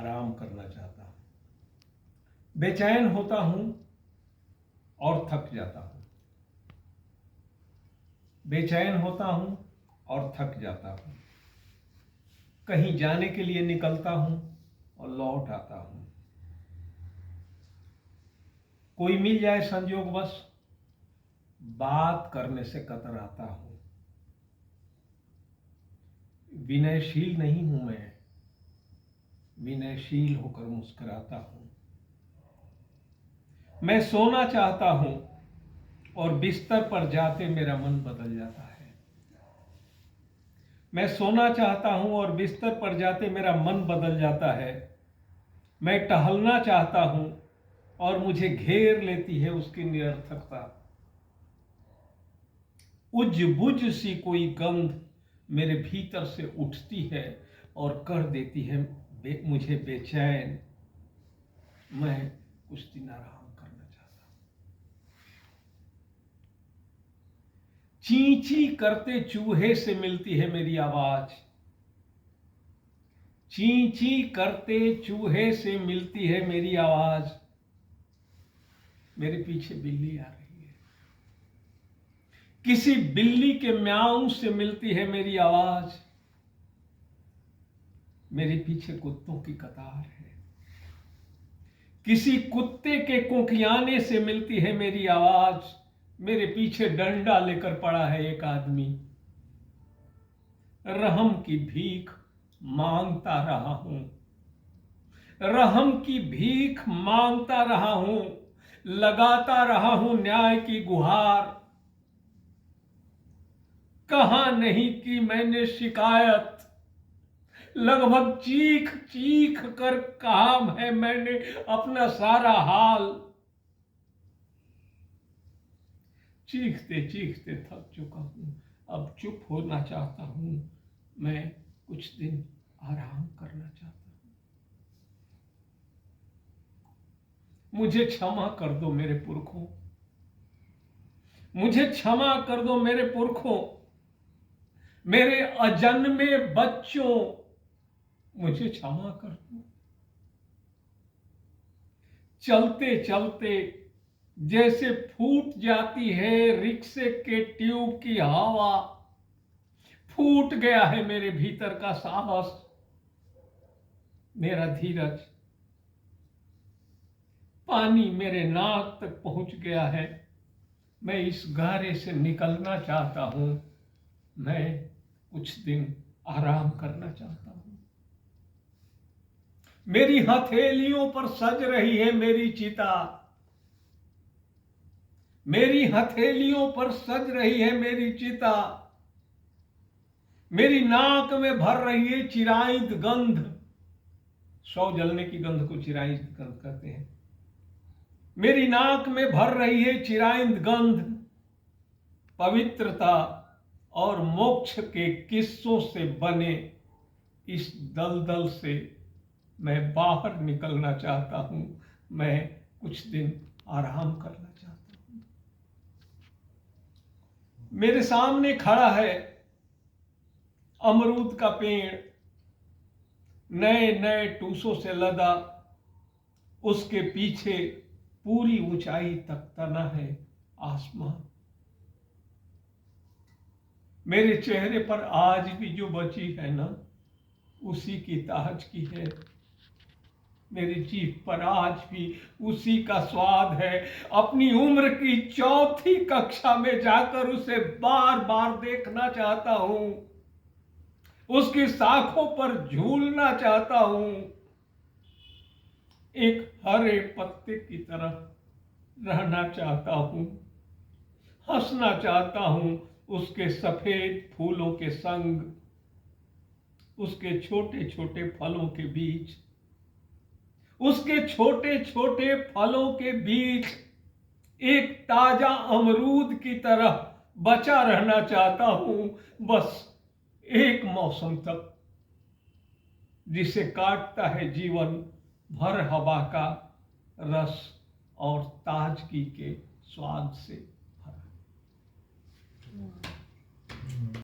आराम करना चाहता हूं। बेचैन होता हूं और थक जाता हूं। बेचैन होता हूं और थक जाता हूं। कहीं जाने के लिए निकलता हूं और लौट आता हूं। कोई मिल जाए संयोगवश, बात करने से कतराता हूं। विनयशील नहीं हूं मैं, विनयशील होकर मुस्कुराता हूं। मैं सोना चाहता हूं और बिस्तर पर जाते मेरा मन बदल जाता है। मैं सोना चाहता हूं और बिस्तर पर जाते मेरा मन बदल जाता है। मैं टहलना चाहता हूं और मुझे घेर लेती है उसकी निरर्थकता। उज बुझ सी कोई गंध मेरे भीतर से उठती है और कर देती है मुझे बेचैन। मैं कुछ दिन आराम करना चाहता हूं। ची ची करते चूहे से मिलती है मेरी आवाज। ची ची करते चूहे से मिलती है मेरी आवाज। मेरे पीछे बिल्ली आ रही है। किसी बिल्ली के म्याऊं से मिलती है मेरी आवाज। मेरे पीछे कुत्तों की कतार है। किसी कुत्ते के कोकियाने से मिलती है मेरी आवाज। मेरे पीछे डंडा लेकर पड़ा है एक आदमी। रहम की भीख मांगता रहा हूं। रहम की भीख मांगता रहा हूं। लगाता रहा हूं न्याय की गुहार। कहां नहीं की मैंने शिकायत। लगभग चीख चीख कर कहा है मैंने अपना सारा हाल। चीखते चीखते थक चुका हूं, अब चुप होना चाहता हूं। मैं कुछ दिन आराम करना चाहता हूं। मुझे क्षमा कर दो मेरे पुरखों। मुझे क्षमा कर दो मेरे पुरखों। मेरे अजन्मे बच्चों, मुझे क्षमा कर दो। चलते चलते जैसे फूट जाती है रिक्शे के ट्यूब की हवा, फूट गया है मेरे भीतर का साहस, मेरा धीरज। पानी मेरे नाक तक पहुंच गया है। मैं इस गारे से निकलना चाहता हूं। मैं कुछ दिन आराम करना चाहता हूं। मेरी हथेलियों पर सज रही है मेरी चिता। मेरी हथेलियों पर सज रही है मेरी चिता। मेरी नाक में भर रही है चिरायत गंध। शव जलने की गंध को चिरायत गंध कहते हैं। मेरी नाक में भर रही है चिरायत गंध। पवित्रता और मोक्ष के किस्सों से बने इस दलदल से मैं बाहर निकलना चाहता हूं। मैं कुछ दिन आराम करना चाहता हूं। मेरे सामने खड़ा है अमरूद का पेड़, नए नए टूसों से लदा। उसके पीछे पूरी ऊंचाई तक तना है आसमान। मेरे चेहरे पर आज भी जो बची है ना, उसी की ताजगी है। मेरी जीभ पर आज भी उसी का स्वाद है। अपनी उम्र की चौथी कक्षा में जाकर उसे बार बार देखना चाहता हूं। उसकी शाखों पर झूलना चाहता हूं। एक हरे पत्ते की तरह रहना चाहता हूं। हंसना चाहता हूं उसके सफेद फूलों के संग, उसके छोटे छोटे फलों के बीच। उसके छोटे छोटे फलों के बीच एक ताजा अमरूद की तरह बचा रहना चाहता हूं। बस एक मौसम तक, जिसे काटता है जीवन भर हवा का रस और ताजगी के स्वाद से भरा।